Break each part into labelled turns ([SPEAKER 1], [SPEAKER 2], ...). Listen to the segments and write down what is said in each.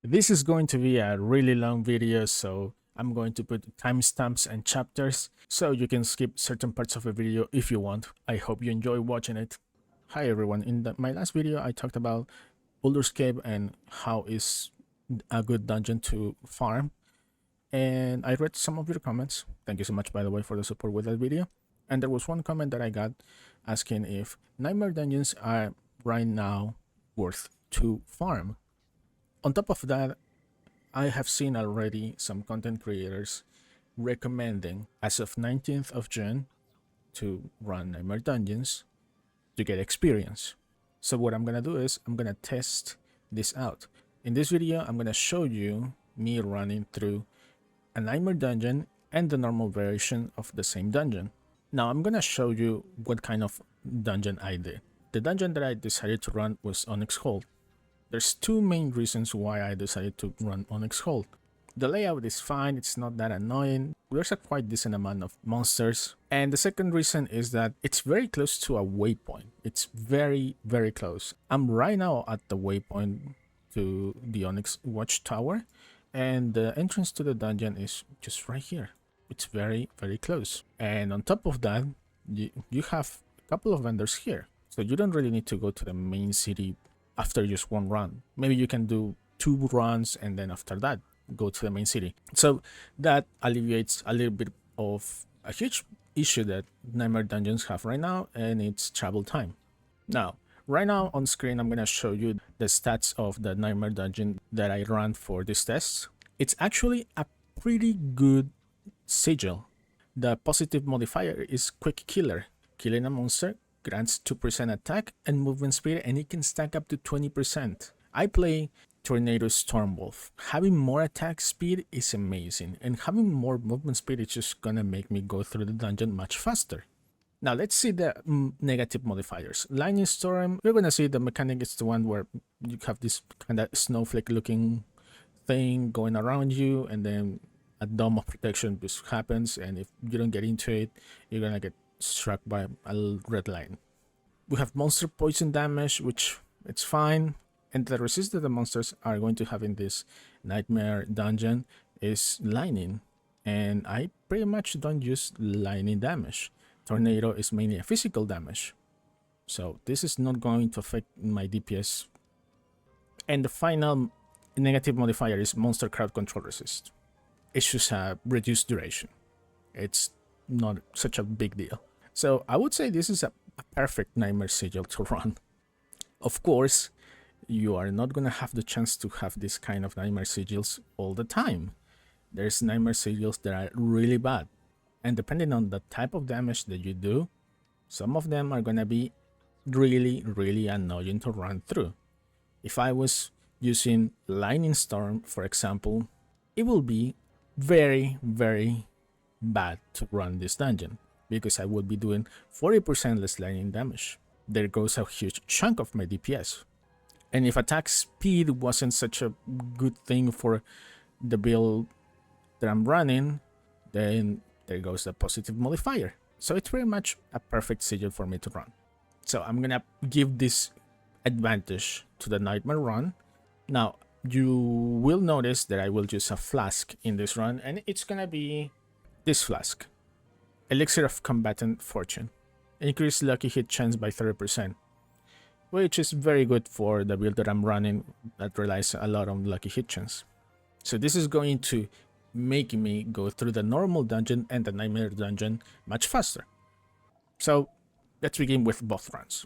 [SPEAKER 1] This is going to be a really long video, so I'm going to put timestamps and chapters so you can skip certain parts of the video if you want. I hope you enjoy watching it. Hi everyone, in my last video I talked about Baldur's Cave and how is a good dungeon to farm, and I read some of your comments. Thank you so much, by the way, for the support with that video. And there was one comment that I got asking if Nightmare Dungeons are right now worth to farm. On top of that, I have seen already some content creators recommending as of 19th of June to run Nightmare Dungeons to get experience. So what I'm gonna do is I'm gonna test this out. In this video, I'm gonna show you me running through a Nightmare Dungeon and the normal version of the same dungeon. Now I'm gonna show you what kind of dungeon I did. The dungeon that I decided to run was Onyx Hold. There's two main reasons why I decided to run Onyx Hold. The layout is fine, it's not that annoying, there's a quite decent amount of monsters, and the second reason is that it's very close to a waypoint. It's very close. I'm right now at the waypoint to the Onyx Watchtower, and the entrance to the dungeon is just right here. It's very close. And on top of that, you have a couple of vendors here, so you don't really need to go to the main city after just one run. Maybe you can do 2 runs and then after that go to the main city. So that alleviates a little bit of a huge issue that Nightmare Dungeons have right now, and it's travel time. Now, right now on screen, I'm gonna show you the stats of the Nightmare Dungeon that I ran for this test. It's actually a pretty good sigil. The positive modifier is Quick Killer. Killing a monster grants 2% attack and movement speed, and it can stack up to 20%. I play Tornado Stormwolf. Having more attack speed is amazing, and having more movement speed is just gonna make me go through the dungeon much faster. Now let's see the negative modifiers. Lightning Storm, you're gonna see the mechanic is the one where you have this kind of snowflake looking thing going around you, and then a dome of protection just happens, and if you don't get into it, you're gonna get struck by a red line. We have monster poison damage, which it's fine, and the resist that the monsters are going to have in this Nightmare Dungeon is lightning, and I pretty much don't use lightning damage. Tornado is mainly a physical damage, so this is not going to affect my DPS. And the final negative modifier is monster crowd control resist. It's just a reduced duration. It's not such a big deal. So I would say this is a perfect Nightmare Sigil to run. Of course, you are not gonna have the chance to have this kind of Nightmare Sigils all the time. There's Nightmare Sigils that are really bad, and depending on the type of damage that you do, some of them are gonna be really annoying to run through. If I was using Lightning Storm, for example, it will be very bad to run this dungeon, because I would be doing 40% less lightning damage. There goes a huge chunk of my DPS. And if attack speed wasn't such a good thing for the build that I'm running, then there goes the positive modifier. So it's pretty much a perfect sigil for me to run. So I'm gonna give this advantage to the Nightmare run. Now, you will notice that I will use a flask in this run, and it's gonna be this flask. Elixir of Combatant Fortune. Increase lucky hit chance by 30%, which is very good for the build that I'm running that relies a lot on lucky hit chance. So this is going to make me go through the normal dungeon and the Nightmare Dungeon much faster. So let's begin with both runs.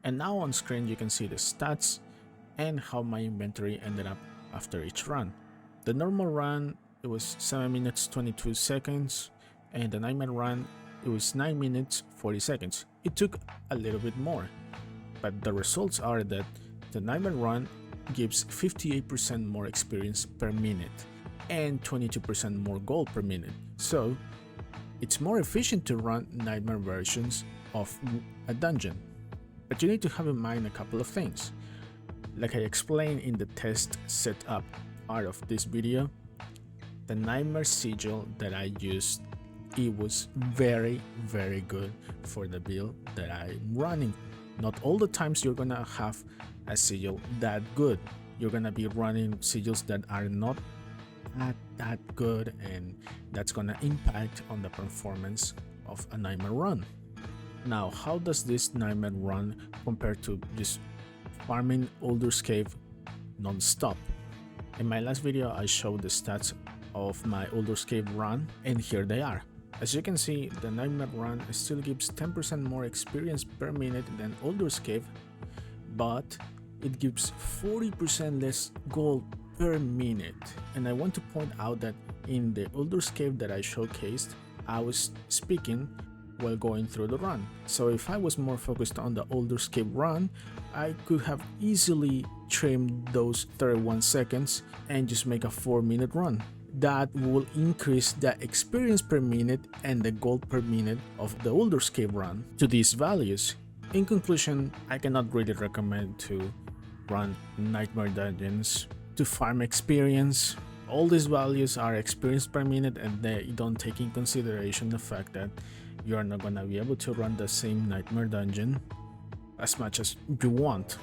[SPEAKER 1] And now on screen you can see the stats and how my inventory ended up after each run. The normal run, it was 7 minutes 22 seconds, and the Nightmare run, it was 9 minutes 40 seconds. It took a little bit more, but the results are that the Nightmare run gives 58% more experience per minute and 22% more gold per minute. So it's more efficient to run Nightmare versions of a dungeon. But you need to have in mind a couple of things. Like I explained in the test setup part of this video, the Nightmare sigil that I used, it was very good for the build that I'm running. Not all the times you're gonna have a sigil that good. You're gonna be running sigils that are not that good, and that's gonna impact on the performance of a Nightmare run. Now, how does this Nightmare run compare to just farming Ulder's Cave non-stop? In my last video I showed the stats of my Ulder's Cave run, and here they are. As you can see, the Nightmare run still gives 10% more experience per minute than Ulder's Cave, but it gives 40% less gold per minute. And I want to point out that in the Ulder's Cave that I showcased, I was speaking while going through the run. So if I was more focused on the Ulder's Cave run, I could have easily trimmed those 31 seconds and just make a 4-minute run. That will increase the experience per minute and the gold per minute of the Ulder's Cave run to these values. In conclusion, I cannot really recommend to run Nightmare dungeons to farm experience. All these values are experience per minute, and they don't take in consideration the fact that you are not gonna be able to run the same Nightmare dungeon as much as you want.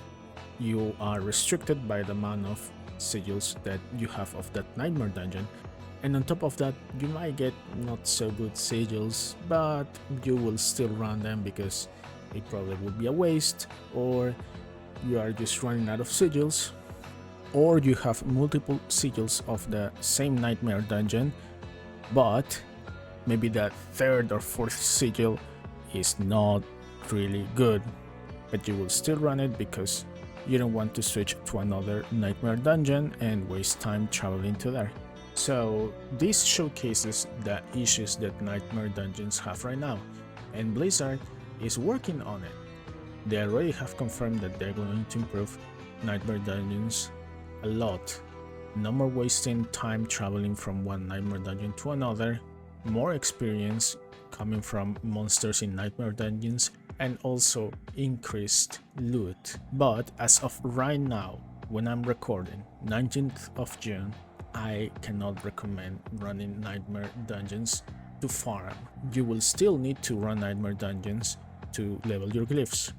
[SPEAKER 1] You are restricted by the amount of sigils that you have of that Nightmare dungeon, and on top of that you might get not so good sigils, but you will still run them because it probably would be a waste, or you are just running out of sigils, or you have multiple sigils of the same Nightmare dungeon, but maybe the third or fourth sigil is not really good, but you will still run it because you don't want to switch to another Nightmare dungeon and waste time traveling to there. So this showcases the issues that Nightmare dungeons have right now, and Blizzard is working on it. They already have confirmed that they're going to improve Nightmare dungeons a lot. No more wasting time traveling from one Nightmare dungeon to another, more experience coming from monsters in Nightmare dungeons, and also increased loot. But as of right now, when I'm recording, 19th of June, I cannot recommend running Nightmare dungeons to farm. You will still need to run Nightmare dungeons to level your glyphs.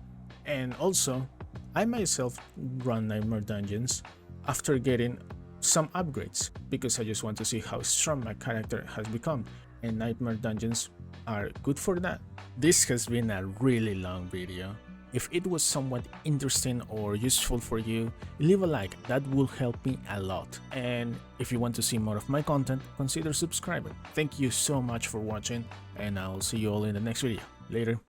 [SPEAKER 1] And also, I myself run Nightmare dungeons after getting some upgrades because I just want to see how strong my character has become, and Nightmare dungeons are good for that. This has been a really long video. If it was somewhat interesting or useful for you, leave a like, that will help me a lot. And if you want to see more of my content, consider subscribing. Thank you so much for watching, and I'll see you all in the next video. Later.